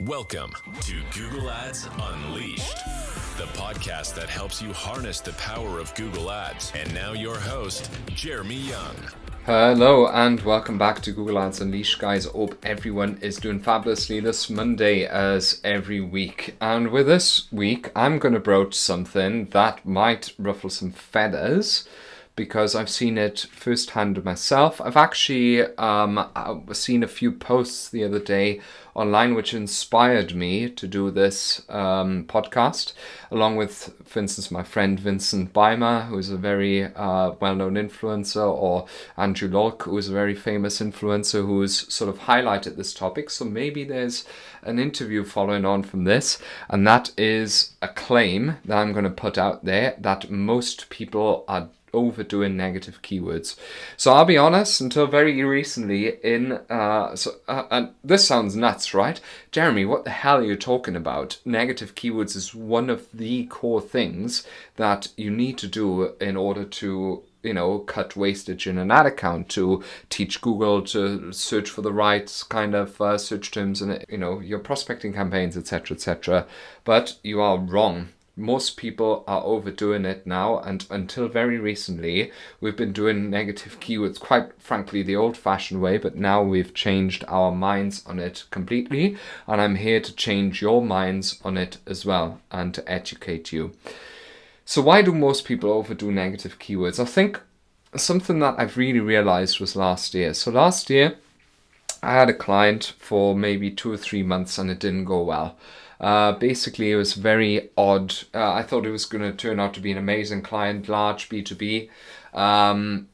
Welcome to Google Ads Unleashed, the podcast that helps you harness the power of Google Ads. And now your host, Jeremy Young. Hello and welcome back to Google Ads Unleashed, guys. Hope everyone is doing fabulously this Monday as every week. And with this week, I'm going to broach something that might ruffle some feathers because I've seen it firsthand myself. I've actually seen a few posts the other day online which inspired me to do this podcast, along with, for instance, my friend Vincent Beimer, who is a very well-known influencer, or Andrew Lolk, who is a very famous influencer who's sort of highlighted this topic. So maybe there's an interview following on from this, and that is a claim that I'm going to put out there that most people are overdoing negative keywords. So I'll be honest, until very recently and this sounds nuts, right? Jeremy, what the hell are you talking about? Negative keywords is one of the core things that you need to do in order to, cut wastage in an ad account, to teach Google to search for the right kind of search terms in, your prospecting campaigns, etc., etc. But you are wrong. Most people are overdoing it now, and until very recently, we've been doing negative keywords, quite frankly, the old-fashioned way, but now we've changed our minds on it completely, and I'm here to change your minds on it as well, and to educate you. So why do most people overdo negative keywords? I think something that I've really realized was last year. So last year, I had a client for maybe 2 or 3 months, and it didn't go well. Basically, it was very odd. I thought it was going to turn out to be an amazing client, large B2B,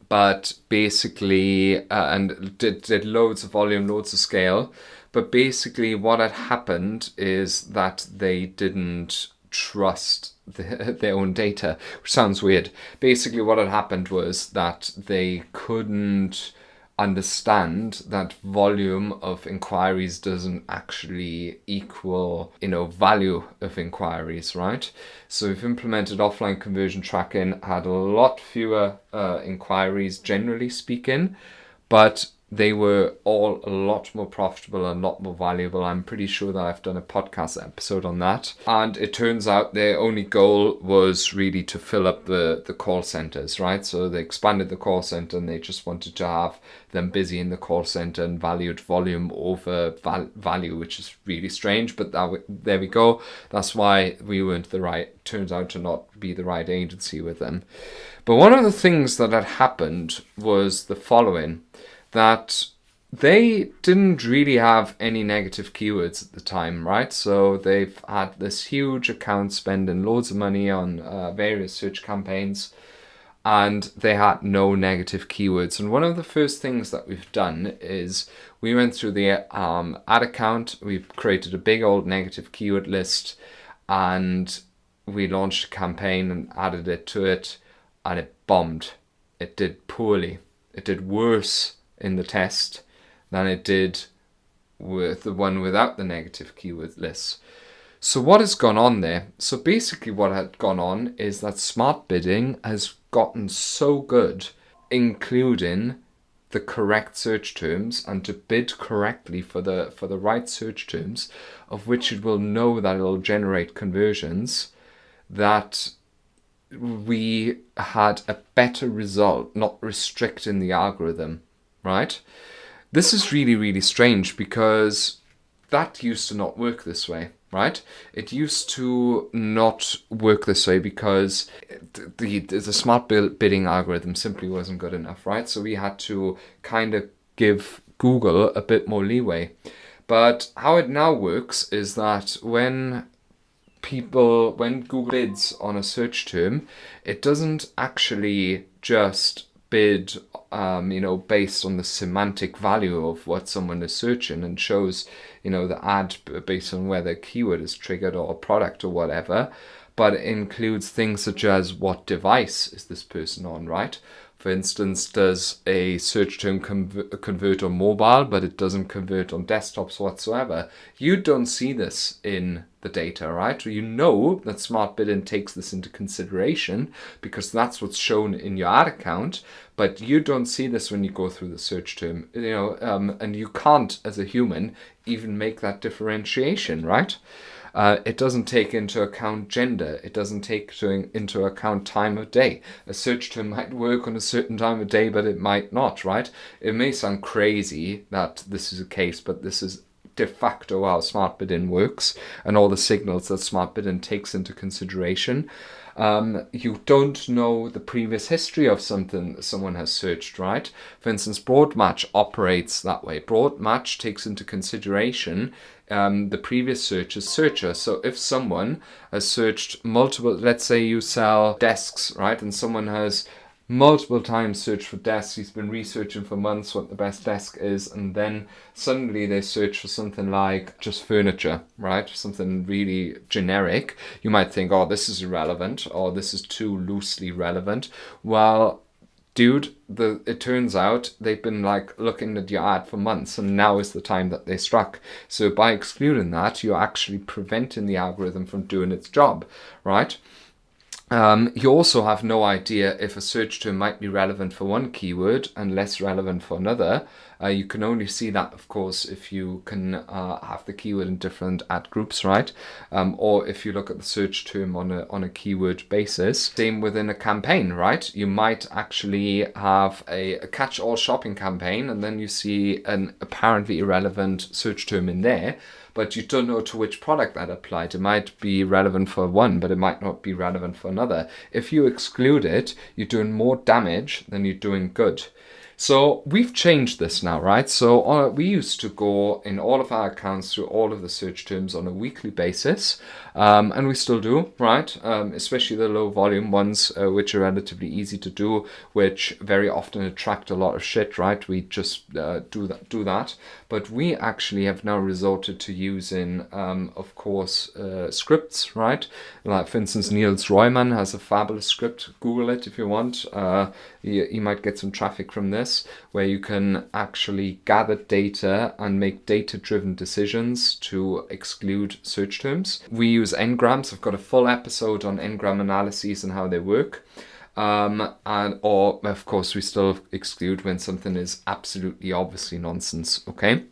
but basically, and did loads of volume, loads of scale. But basically, what had happened is that they didn't trust their own data, which sounds weird. Basically, what had happened was that they couldn't understand that volume of inquiries doesn't actually equal, value of inquiries, right? So we've implemented offline conversion tracking, had a lot fewer inquiries, generally speaking, but they were all a lot more profitable and a lot more valuable. I'm pretty sure that I've done a podcast episode on that. And it turns out their only goal was really to fill up the call centers, right? So they expanded the call center and they just wanted to have them busy in the call center and valued volume over value, which is really strange. But there we go. That's why we weren't turns out to not be the right agency with them. But one of the things that had happened was the following, that they didn't really have any negative keywords at the time, right? So they've had this huge account spending loads of money on various search campaigns, and they had no negative keywords. And one of the first things that we've done is we went through the ad account, we created a big old negative keyword list, and we launched a campaign and added it to it, and it bombed. It did poorly. It did worse in the test than it did with the one without the negative keyword lists. So what has gone on there? So basically what had gone on is that smart bidding has gotten so good, including the correct search terms and to bid correctly for the right search terms, of which it will know that it will generate conversions, that we had a better result, not restricting the algorithm. Right? This is really, really strange because that used to not work this way, right? It used to not work this way because the smart bidding algorithm simply wasn't good enough, right? So we had to kind of give Google a bit more leeway. But how it now works is that when Google bids on a search term, it doesn't actually just bid based on the semantic value of what someone is searching, and shows the ad based on whether a keyword is triggered or a product or whatever, but it includes things such as what device is this person on, right? For instance, does a search term convert on mobile, but it doesn't convert on desktops whatsoever? You don't see this in the data, right? You know that smart bidding takes this into consideration because that's what's shown in your ad account, but you don't see this when you go through the search term, and you can't, as a human, even make that differentiation, right? It doesn't take into account gender. It doesn't take into account time of day. A search term might work on a certain time of day, but it might not, right? It may sound crazy that this is the case, but this is de facto how smart bidding works and all the signals that smart bidding takes into consideration. You don't know the previous history of something that someone has searched, right? For instance, broad match operates that way. Broad match takes into consideration the previous searcher's searcher. So if someone has searched multiple, let's say you sell desks, right? And someone has multiple times searched for desks. He's been researching for months what the best desk is, and then suddenly they search for something like just furniture, right? Something really generic. You might think, oh, this is irrelevant, or this is too loosely relevant. Well, dude, it turns out they've been looking at your ad for months, and now is the time that they struck. So by excluding that, you're actually preventing the algorithm from doing its job, right? You also have no idea if a search term might be relevant for one keyword and less relevant for another. You can only see that, of course, if you can have the keyword in different ad groups, right? Or if you look at the search term on a keyword basis. Same within a campaign, right? You might actually have a catch-all shopping campaign, and then you see an apparently irrelevant search term in there, but you don't know to which product that applied. It might be relevant for one, but it might not be relevant for another. If you exclude it, you're doing more damage than you're doing good. So we've changed this now, right? So we used to go in all of our accounts through all of the search terms on a weekly basis, and we still do, right? Especially the low volume ones, which are relatively easy to do, which very often attract a lot of shit, right? We just do that. But we actually have now resorted to using, of course, scripts, right? Like, for instance, Niels Royman has a fabulous script. Google it if you want. You might get some traffic from this, where you can actually gather data and make data-driven decisions to exclude search terms. We use n-grams. I've got a full episode on n-gram analyses and how they work. Or of course we still exclude when something is absolutely obviously nonsense, okay?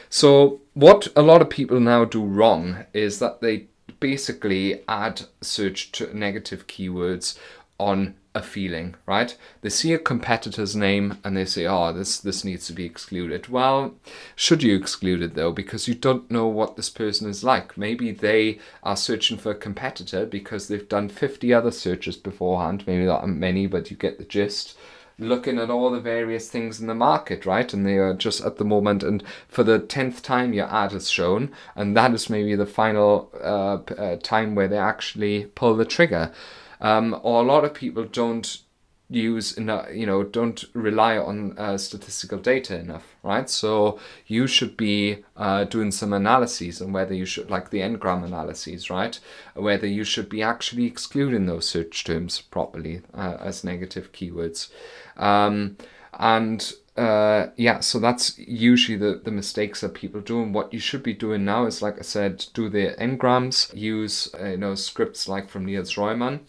So what a lot of people now do wrong is that they basically add search to negative keywords on a feeling, right? They see a competitor's name and they say, oh, this needs to be excluded. Well, should you exclude it though? Because you don't know what this person is like. Maybe they are searching for a competitor because they've done 50 other searches beforehand. Maybe not many, but you get the gist. Looking at all the various things in the market, right? And they are just at the moment, and for the 10th time your ad is shown, and that is maybe the final time where they actually pull the trigger. Or a lot of people don't don't rely on statistical data enough, right? So you should be doing some analyses on whether you should, like the n-gram analyses, right? Whether you should be actually excluding those search terms properly as negative keywords. So that's usually the mistakes that people do. And what you should be doing now is, like I said, do the n-grams, use scripts like from Niels Royman.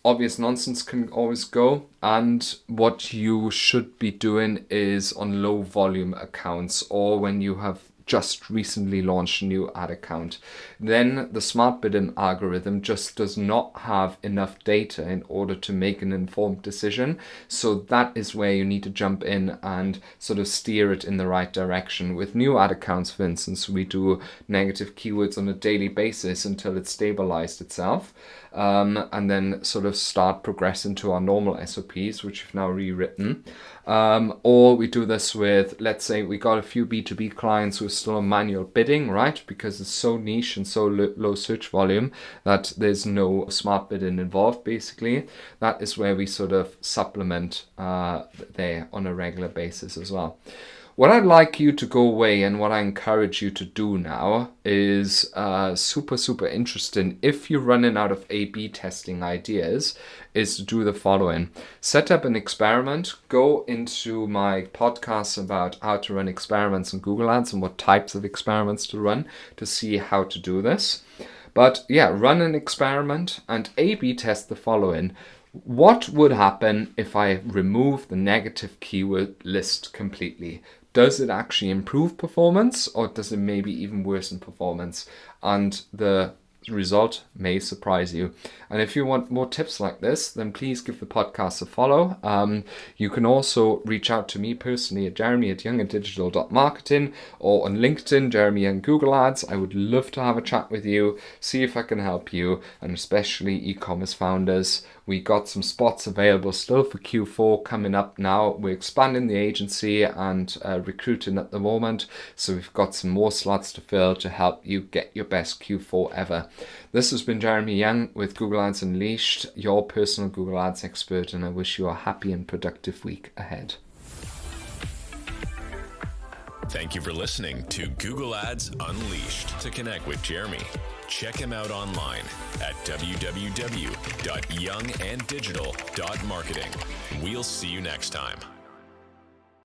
Obvious nonsense can always go, and what you should be doing is on low volume accounts or when you have just recently launched a new ad account. Then the smart bidding algorithm just does not have enough data in order to make an informed decision. So that is where you need to jump in and sort of steer it in the right direction. With new ad accounts, for instance, we do negative keywords on a daily basis until it's stabilized itself. And then sort of start progressing to our normal SOPs, which we've now rewritten. Or we do this with, let's say we got a few B2B clients who are still on manual bidding, right? Because it's so niche and so low search volume that there's no smart bidding involved, basically. That is where we sort of supplement there on a regular basis as well. What I'd like you to go away and what I encourage you to do now is super interesting. If you're running out of A/B testing ideas, is to do the following. Set up an experiment. Go into my podcasts about how to run experiments in Google Ads and what types of experiments to run to see how to do this. But yeah, run an experiment and A/B test the following. What would happen if I remove the negative keyword list completely? Does it actually improve performance, or does it maybe even worsen performance? And the result may surprise you. And if you want more tips like this, then please give the podcast a follow. You can also reach out to me personally at jeremy@younganddigital.marketing or on LinkedIn, Jeremy Young Google Ads. I would love to have a chat with you, see if I can help you, and especially e-commerce founders. We got some spots available still for Q4 coming up now. We're expanding the agency and recruiting at the moment. So we've got some more slots to fill to help you get your best Q4 ever. This has been Jeremy Young with Google Ads Unleashed, your personal Google Ads expert, and I wish you a happy and productive week ahead. Thank you for listening to Google Ads Unleashed. To connect with Jeremy, check him out online at www.younganddigital.marketing. We'll see you next time.